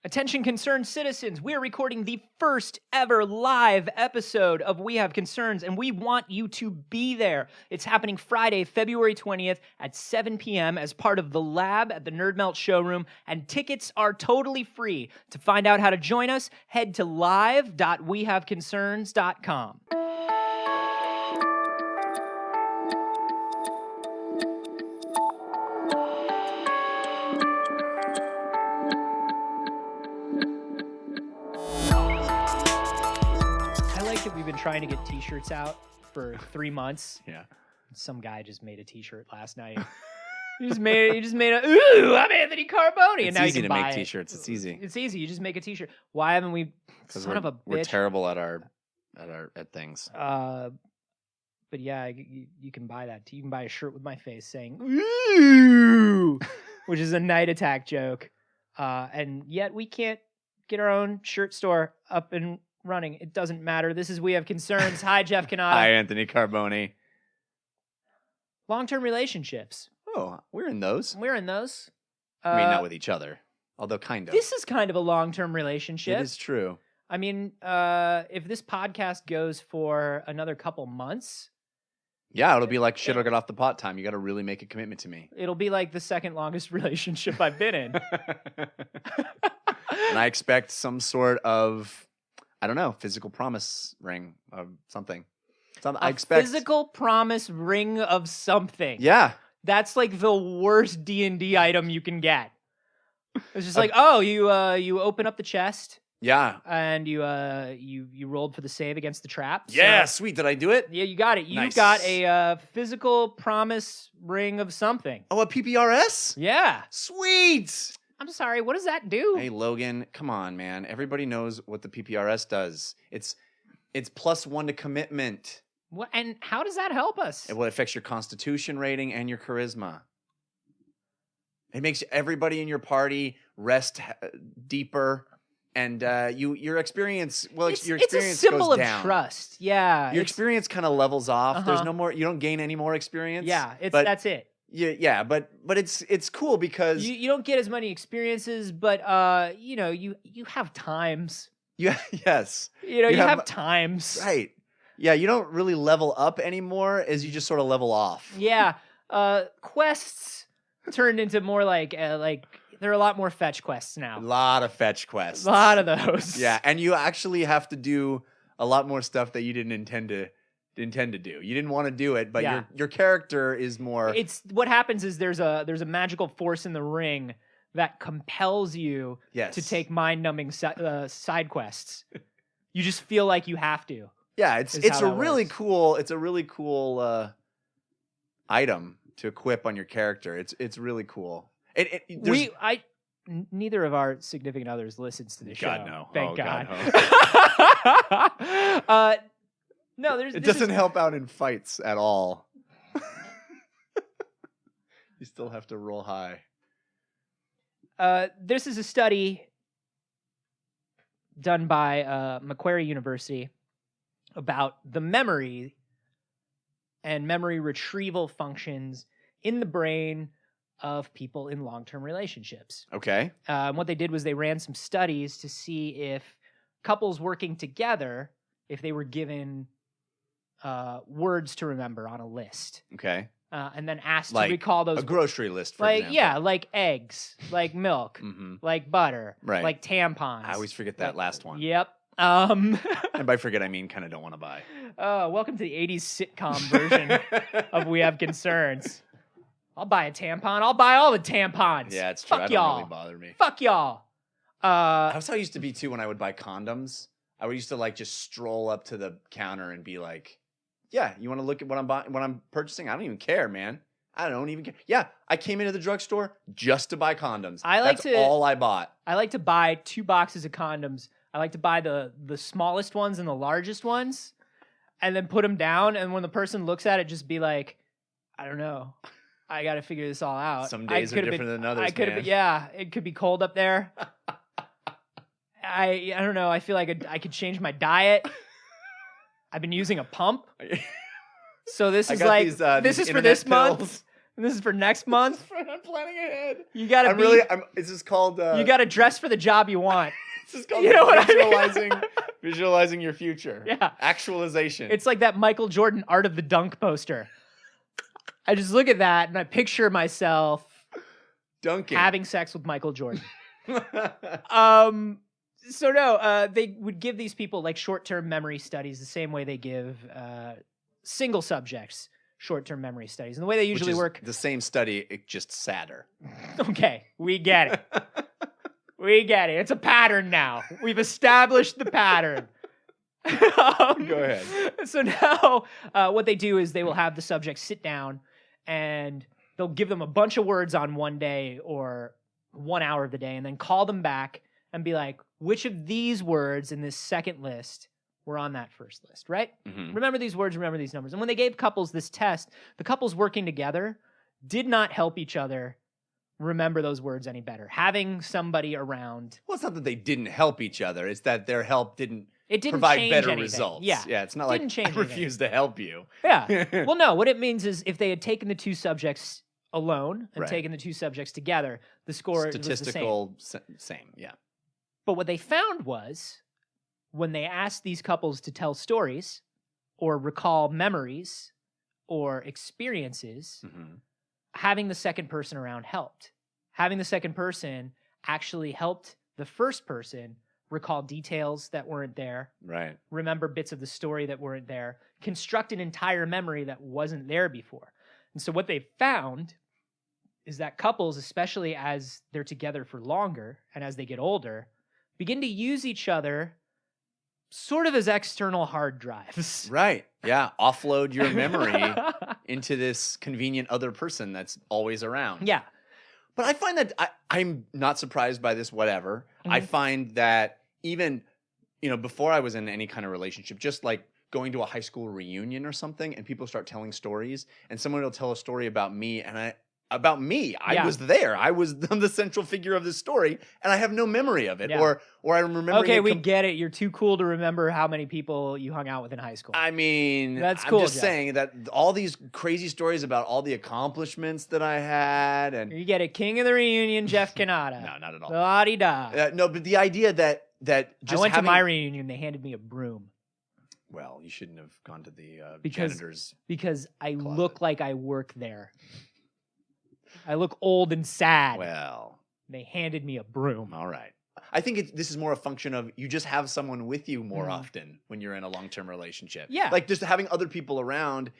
Attention concerned citizens, we are recording the first ever live episode of We Have Concerns, and we want you to be there. It's happening Friday, February 20th at 7 p.m. as part of The Lab at the Nerd Melt showroom, and tickets are totally free. To find out how to join us, head to live.wehaveconcerns.com. We've been trying to get t-shirts out for 3 months. Yeah. Some guy just made a t-shirt last night. He just made a ooh, I'm Anthony Carboni. It's and now easy you can to buy make it. t-shirts. It's easy. It's easy. You just make a t-shirt. Why haven't we? Son of a bitch. We're terrible at things. But yeah, you can buy that. You can buy a shirt with my face saying ooh, which is a night attack joke. And yet we can't get our own shirt store up and running. It doesn't matter. This is We Have Concerns. Hi, Jeff Canada. Hi, Anthony Carboni. Long-term relationships. Oh, we're in those. We're in those. I mean, not with each other, although kind of. This is kind of a long-term relationship. It is true. I mean, if this podcast goes for another couple months. Yeah, it'll be like shit or get off the pot time. You got to really make a commitment to me. It'll be like the second longest relationship I've been in. And I expect some sort of, I don't know, physical promise ring of something. I expect physical promise ring of something. Yeah. That's like the worst D&D item you can get. It's just like, oh, you open up the chest. Yeah. And you rolled for the save against the trap. Yeah, sweet. Did I do it? Yeah, you got it. You Nice. got a physical promise ring of something. Oh, a PPRS? Yeah. Sweet. I'm sorry, what does that do? Hey, Logan, come on, man. Everybody knows what the PPRS does. It's +1 to commitment. What, and how does that help us? It affects your constitution rating and your charisma. It makes everybody in your party rest deeper, and your experience. Well, your experience it's a symbol goes of down. trust. Yeah, Your experience kind of levels off. Uh-huh. There's no more. You don't gain any more experience. Yeah, that's it. Yeah, but it's cool because You don't get as many experiences, but you have times. yes. You have times. Right. Yeah, you don't really level up anymore as you just sort of level off. Yeah. Quests turned into more like there are a lot more fetch quests now. A lot of fetch quests. A lot of those. Yeah, and you actually have to do a lot more stuff that you didn't intend to do. You didn't want to do it, but Yeah. your character is more. It's what happens is there's a magical force in the ring that compels you Yes. to take mind-numbing side quests. You just feel like you have to. Yeah, is it's how a that really works. cool. It's a really cool item to equip on your character. It's really cool. Neither of our significant others listens to the show. God, no. Thank Oh, God. God, no, it doesn't help out in fights at all. You still have to roll high. This is a study done by Macquarie University about the memory and memory retrieval functions in the brain of people in long-term relationships. Okay. And what they did was they ran some studies to see if couples working together, if they were given words to remember on a list, Okay. and then asked Like to recall those. a grocery list, for like example. yeah, like eggs, like milk, Mm-hmm. like butter, Right. like tampons. I always forget that last one. Yep. And by forget, I mean kind of don't want to buy. Welcome to the 80s sitcom version of We Have Concerns. I'll buy a tampon. I'll buy all the tampons. Yeah, it's true. Fuck That y'all. don't really bother me. Fuck y'all. That's how I used to be too when I would buy condoms. I used to like just stroll up to the counter and be like, "Yeah, you want to look at what I'm buying, what I'm purchasing? I don't even care, man. I don't even care. Yeah, I came into the drugstore just to buy condoms. That's all I bought. I like to buy 2 boxes of condoms. I like to buy the smallest ones and the largest ones, and then put them down. And when the person looks at it, just be like, I don't know. I got to figure this all out. Some days are different than others, man. Yeah, it could be cold up there. I don't know. I feel like I could change my diet. I've been using a pump. So this is like got this these is for this internet month. pills. And this is for next month. I'm planning ahead. You gotta Is this called? You gotta dress for the job you want. This is called You know what I mean? visualizing your future. Yeah. Actualization. It's like that Michael Jordan Art of the Dunk poster. I just look at that and I picture myself dunking, having sex with Michael Jordan. So no, they would give these people like short-term memory studies the same way they give single subjects short-term memory studies. And the way they usually work... the same study, it's just sadder. Okay, we get it. We get it. It's a pattern now. We've established the pattern. Go ahead. So now what they do is they will have the subject sit down and they'll give them a bunch of words on one day or 1 hour of the day and then call them back and be like, which of these words in this second list were on that first list, right? Mm-hmm. Remember these words, remember these numbers. And when they gave couples this test, the couples working together did not help each other remember those words any better. Having somebody around. Well, it's not that they didn't help each other. It's that their help didn't didn't provide change better anything. results. Yeah. Yeah, it's not Didn't like change I refuse to help you. Yeah. Well, no, what it means is if they had taken the two subjects alone and Right. taken the two subjects together, the score was the same. Statistical same, yeah. But what they found was when they asked these couples to tell stories or recall memories or experiences, Mm-hmm. having the second person around helped. Having the second person actually helped the first person recall details that weren't there, Right. remember bits of the story that weren't there, construct an entire memory that wasn't there before. And so what they found is that couples, especially as they're together for longer and as they get older, begin to use each other sort of as external hard drives. Right. Yeah. Offload your memory into this convenient other person that's always around. Yeah. But I find that I'm not surprised by this, whatever. I Mhm. find that even, before I was in any kind of relationship, just like going to a high school reunion or something and people start telling stories and someone will tell a story about me and I Yeah. was there. I'm the central figure of this story and I have no memory of it. Yeah. Or I'm remembering Okay, it we get it. You're too cool to remember how many people you hung out with in high school. I mean, That's I'm cool, just Jeff. saying that all these crazy stories about all the accomplishments that I had and You get it. King of the reunion, Jeff Canada. no, not at all. La-di-da. No, but the idea that just I went having, to my reunion. They handed me a broom well, you shouldn't have gone to the Because- janitor's. because I Closet. look like I work there. I look old and sad. Well, They handed me a broom. all right. I think this is more a function of you just have someone with you more Mhm. often when you're in a long-term relationship. Yeah. Like just having other people around.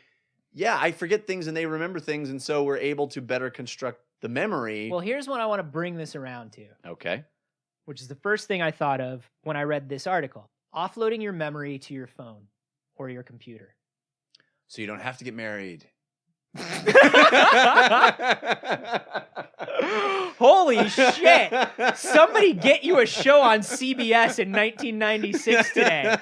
Yeah, I forget things and they remember things, and so we're able to better construct the memory. Well, here's what I want to bring this around to, Okay. which is the first thing I thought of when I read this article. Offloading your memory to your phone or your computer. So you don't have to get married. Holy shit! Somebody get you a show on CBS in 1996 today.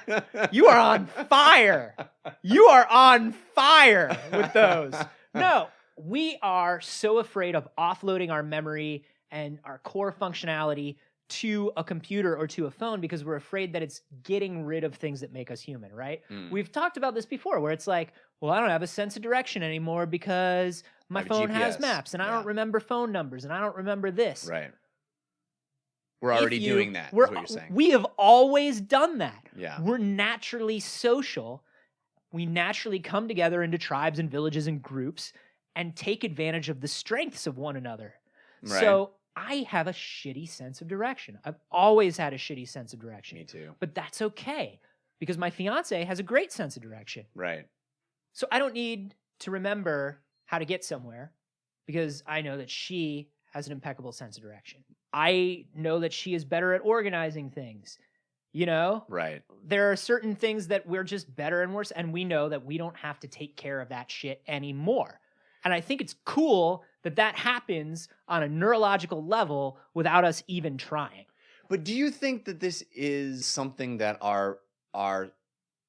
You are on fire. You are on fire with those. No, we are so afraid of offloading our memory and our core functionality to a computer or to a phone because we're afraid that it's getting rid of things that make us human, right? Mm. We've talked about this before where it's like, well, I don't have a sense of direction anymore because my I have phone has GPS. maps and I Yeah. don't remember phone numbers and I don't remember this. Right. We're already doing that, is we're- what you're saying. We have always done that. Yeah. We're naturally social. We naturally come together into tribes and villages and groups and take advantage of the strengths of one another. Right. So I have a shitty sense of direction. I've always had a shitty sense of direction. Me too. But that's okay because my fiance has a great sense of direction. Right. So I don't need to remember how to get somewhere because I know that she has an impeccable sense of direction. I know that she is better at organizing things. You know, Right. there are certain things that we're just better and worse, and we know that we don't have to take care of that shit anymore. And I think it's cool that that happens on a neurological level without us even trying. But do you think that this is something that our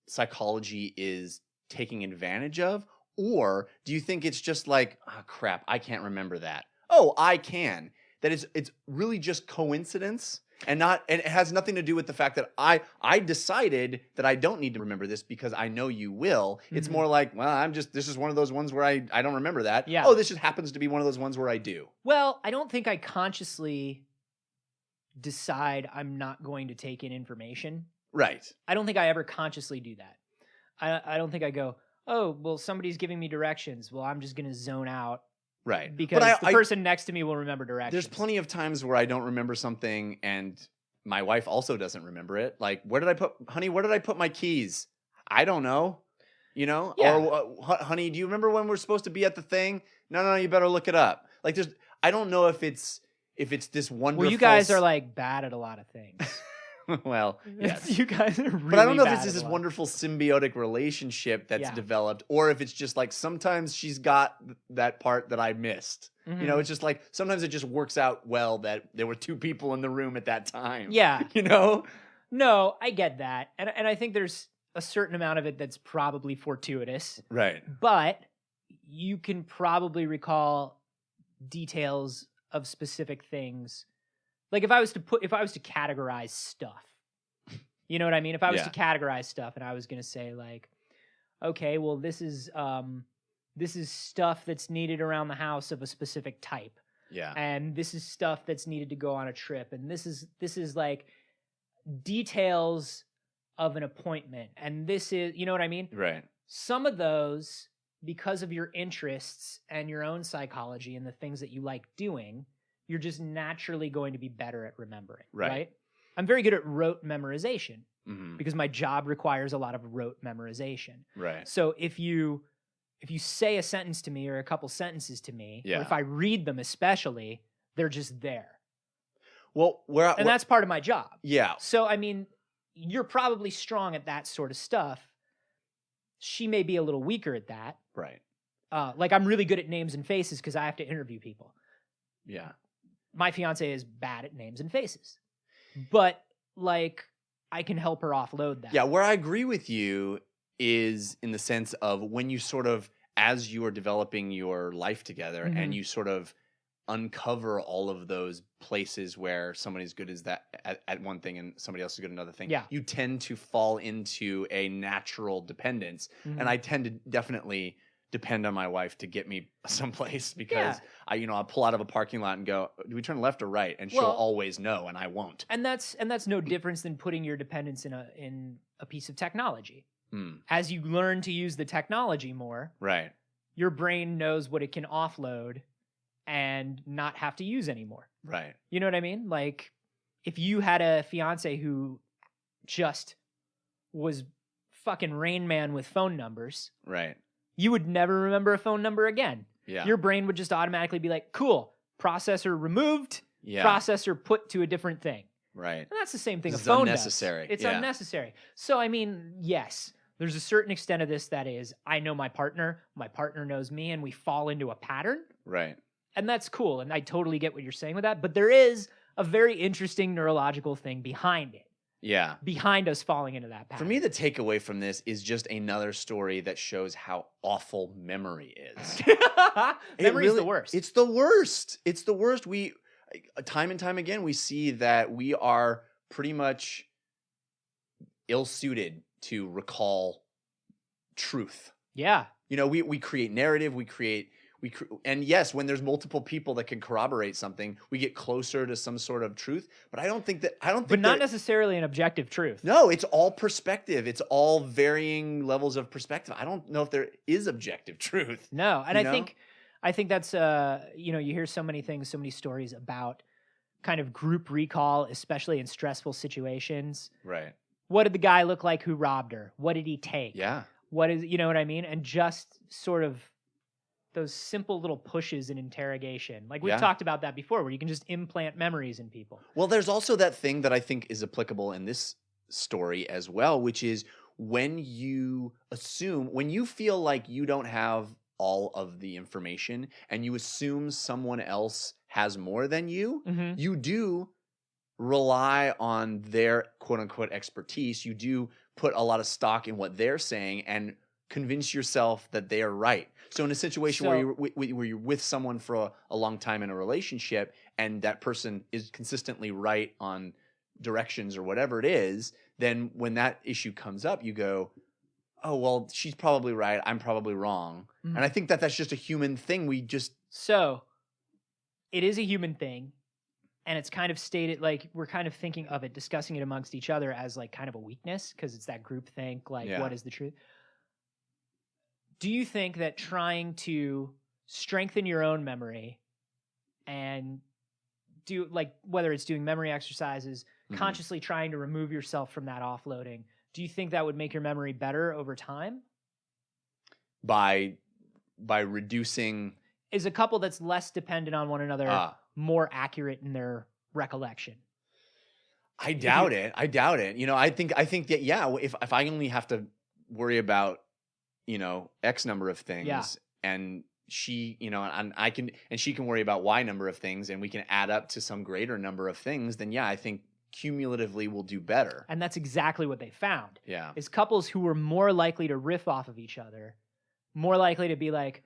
psychology is taking advantage of? Or do you think it's just like, oh crap, I can't remember that. Oh, I can. that it's really just coincidence. And it has nothing to do with the fact that I decided that I don't need to remember this because I know you will. It's more like, well, this is one of those ones where I don't remember that. Yeah. Oh, this just happens to be one of those ones where I do. Well, I don't think I consciously decide I'm not going to take in information. Right. I don't think I ever consciously do that. I don't think I go, oh, well, somebody's giving me directions. Well, I'm just going to zone out. Right. Because the person next to me will remember directions. There's plenty of times where I don't remember something and my wife also doesn't remember it. Like, where did I put my keys? I don't know. You know? Yeah. Or, honey, do you remember when we're supposed to be at the thing? No, you better look it up. Like, I don't know if it's this wonderful... Well, you guys are like bad at a lot of things. Well, yes. You guys are really But I don't know if bad it's at this a lot. wonderful symbiotic relationship that's Yeah. developed, or if it's just like sometimes she's got that part that I missed. You know, it's just like sometimes it just works out well that there were two people in the room at that time. Yeah. You know? No, I get that. And I think there's a certain amount of it that's probably fortuitous. Right. But you can probably recall details of specific things. Like if I was to categorize stuff, you know what I mean? If I was to categorize stuff and I was going to say like, okay, well, this is stuff that's needed around the house of a specific type. Yeah. And this is stuff that's needed to go on a trip. And this is like details of an appointment. And this is, you know what I mean? Right. Some of those, because of your interests and your own psychology and the things that you like doing, you're just naturally going to be better at remembering, right? I'm very good at rote memorization because my job requires a lot of rote memorization. Right. So if you say a sentence to me or a couple sentences to me, or if I read them especially, they're just there. Well, and that's part of my job. Yeah. So, I mean, you're probably strong at that sort of stuff. She may be a little weaker at that. Right. Like I'm really good at names and faces because I have to interview people. Yeah. My fiance is bad at names and faces, but like I can help her offload that. Yeah. Where I agree with you is in the sense of when you sort of, as you are developing your life together and you sort of uncover all of those places where somebody's good as that at one thing and somebody else is good at another thing. Yeah. You tend to fall into a natural dependence. And I tend to definitely depend on my wife to get me someplace because I'll pull out of a parking lot and go, do we turn left or right? And she'll always know and I won't. And that's no difference than putting your dependence in a piece of technology. As you learn to use the technology more, right, your brain knows what it can offload and not have to use anymore. Right. You know what I mean? Like if you had a fiance who just was fucking Rain Man with phone numbers, right, you would never remember a phone number again. Yeah. Your brain would just automatically be like, cool, processor removed, processor put to a different thing. Right. And that's the same thing This a is phone unnecessary. does. It's unnecessary. So, I mean, yes, there's a certain extent of this that is, I know my partner knows me, and we fall into a pattern. Right. And that's cool. And I totally get what you're saying with that. But there is a very interesting neurological thing behind it. Yeah. Behind us falling into that pattern. For me, the takeaway from this is just another story that shows how awful memory is. Memory's the worst. It's the worst. It's the worst. We, time and time again, we see that we are pretty much ill-suited to recall truth. Yeah. You know, we create narrative, and yes, when there's multiple people that can corroborate something, we get closer to some sort of truth. But but not necessarily an objective truth. No, it's all perspective. It's all varying levels of perspective. I don't know if there is objective truth. No, and I think that's you hear so many things, so many stories about kind of group recall, especially in stressful situations. Right. What did the guy look like who robbed her? What did he take? Yeah. You know what I mean? And just sort of those simple little pushes in interrogation. Like we've talked about that before, where you can just implant memories in people. Well, there's also that thing that I think is applicable in this story as well, which is when you feel like you don't have all of the information and you assume someone else has more than you, you do rely on their quote unquote expertise. You do put a lot of stock in what they're saying and convince yourself that they are right. So in a situation where you're with someone for a long time in a relationship, and that person is consistently right on directions or whatever it is, then when that issue comes up, you go, oh, well, she's probably right, I'm probably wrong. Mhm. And I think that that's just a human thing. So it is a human thing, and it's kind of stated, like, we're kind of thinking of it, discussing it amongst each other as like kind of a weakness, because it's that group think, like, Yeah. what is the truth? Do you think that trying to strengthen your own memory and do, like, whether it's doing memory exercises, Mhm. consciously trying to remove yourself from that offloading, do you think that would make your memory better over time? by reducing Is a couple that's less dependent on one another more accurate in their recollection? I doubt it. I doubt it. You know, I think that, yeah, if I only have to worry about, you know, X number of things, Yeah. and she, you know, and she can worry about Y number of things, and we can add up to some greater number of things, then yeah, I think cumulatively we'll do better. And that's exactly what they found. Yeah. Is couples who were more likely to riff off of each other, more likely to be like,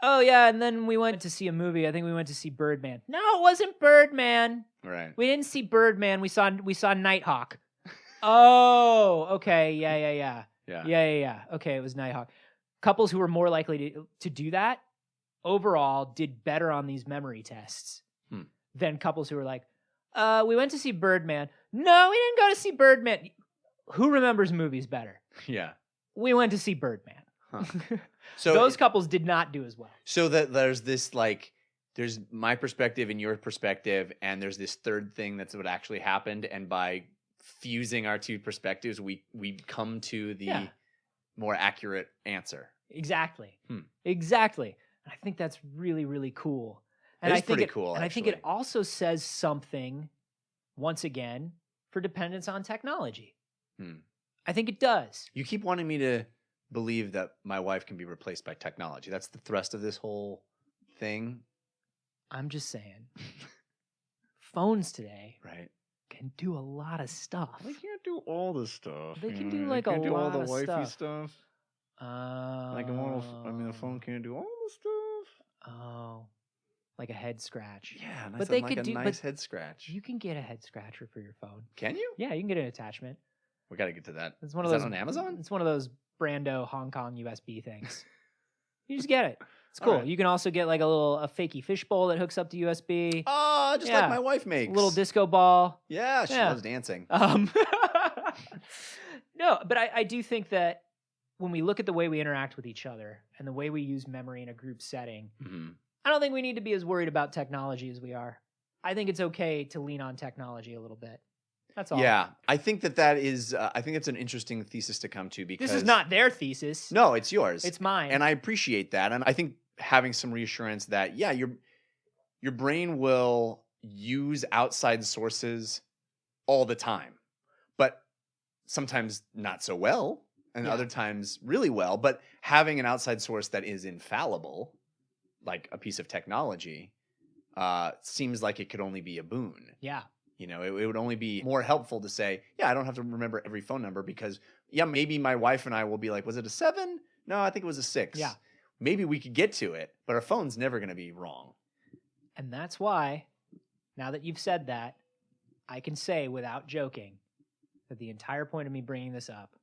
oh yeah, and then we went to see a movie. I think we went to see Birdman. No, it wasn't Birdman. Right. We didn't see Birdman. We saw Nighthawk. Oh, okay. Yeah. Okay, it was Nighthawk. Couples who were more likely to do that overall did better on these memory tests than couples who were like, we went to see Birdman. No, we didn't go to see Birdman. Who remembers movies better? Yeah. We went to see Birdman. Huh. So those couples did not do as well. So that there's this, like, there's my perspective and your perspective, and there's this third thing that's what actually happened, and by fusing our two perspectives, we come to the more accurate answer. Exactly. Exactly. And I think that's really, really cool. And It's pretty cool. And I think it also says something, once again, for dependence on technology. I think it does. You keep wanting me to believe that my wife can be replaced by technology. That's the thrust of this whole thing. I'm just saying. Phones today, right, can do a lot of stuff. They can't do all the stuff. They can do like a lot of stuff. They can't do all the wifey stuff. The phone can't do all the stuff. Oh, like a head scratch. Yeah, but they could do nice head scratch. You can get a head scratcher for your phone. Can you? Yeah, you can get an attachment. We got to get to that. It's one of those on Amazon. It's one of those Brando Hong Kong USB things. You just get it. It's cool. Right. You can also get like a fakey fishbowl that hooks up to USB. Oh, just like my wife makes. A little disco ball. Yeah, she loves dancing. No, but I do think that when we look at the way we interact with each other and the way we use memory in a group setting, I don't think we need to be as worried about technology as we are. I think it's okay to lean on technology a little bit. That's all. Yeah, I think that is. I think it's an interesting thesis to come to, because this is not their thesis. No, it's yours. It's mine, and I appreciate that. And I think having some reassurance that your brain will use outside sources all the time, but sometimes not so well, and other times really well. But having an outside source that is infallible, like a piece of technology, seems like it could only be a boon. Yeah. You know, it would only be more helpful to say, yeah, I don't have to remember every phone number, because, yeah, maybe my wife and I will be like, was it a 7? No, I think it was a 6. Yeah. Maybe we could get to it, but our phone's never going to be wrong. And that's why, now that you've said that, I can say without joking that the entire point of me bringing this up,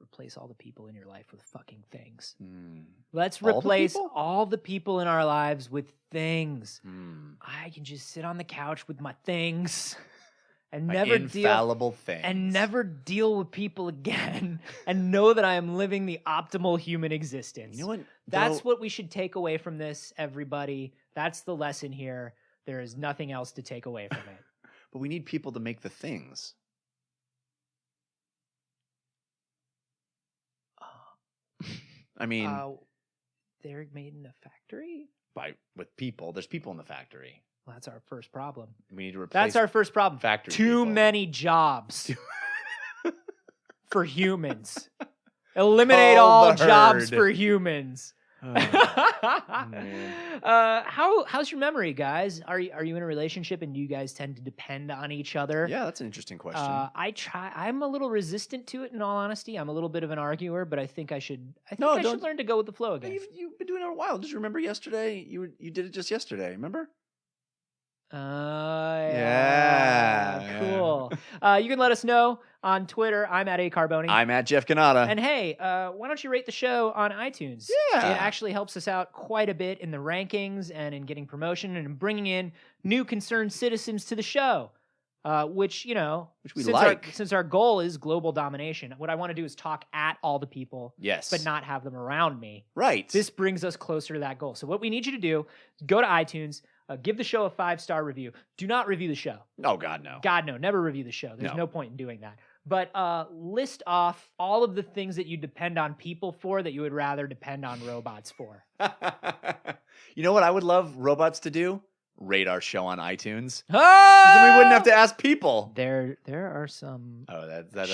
replace all the people in your life with fucking things. Let's replace all the people in our lives with things. I can just sit on the couch with my things and never deal with people again, and know that I am living the optimal human existence. You know what? That's what we should take away from this, everybody. That's the lesson here. There is nothing else to take away from it. But we need people to make the things. I mean, they're made in a factory? With people. There's people in the factory. Well, that's our first problem. We need to replace. That's our first problem. Factory Too people. many jobs for humans. Eliminate all jobs for humans. How's your memory, guys? Are you in a relationship and do you guys tend to depend on each other? Yeah, that's an interesting question. I'm a little resistant to it. In all honesty, I'm a little bit of an arguer, but I think I should should learn to go with the flow again. You've been doing it a while. Just remember yesterday. You did it just yesterday. Remember? Yeah. Cool. You can let us know on Twitter. I'm at @Carboni. I'm at Jeff Canada. And hey, why don't you rate the show on iTunes? Yeah. It actually helps us out quite a bit in the rankings and in getting promotion and in bringing in new concerned citizens to the show, which we since our goal is global domination, what I want to do is talk at all the people, yes, but not have them around me. Right. This brings us closer to that goal. So what we need you to do is go to iTunes, give the show a 5-star review. Do not review the show. Oh, God, no. God, no. Never review the show. There's no point in doing that. But list off all of the things that you depend on people for that you would rather depend on robots for. You know what I would love robots to do? Rate our show on iTunes. Oh! Then we wouldn't have to ask people. There are some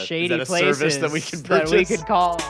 shady places service that we can purchase? that we could call.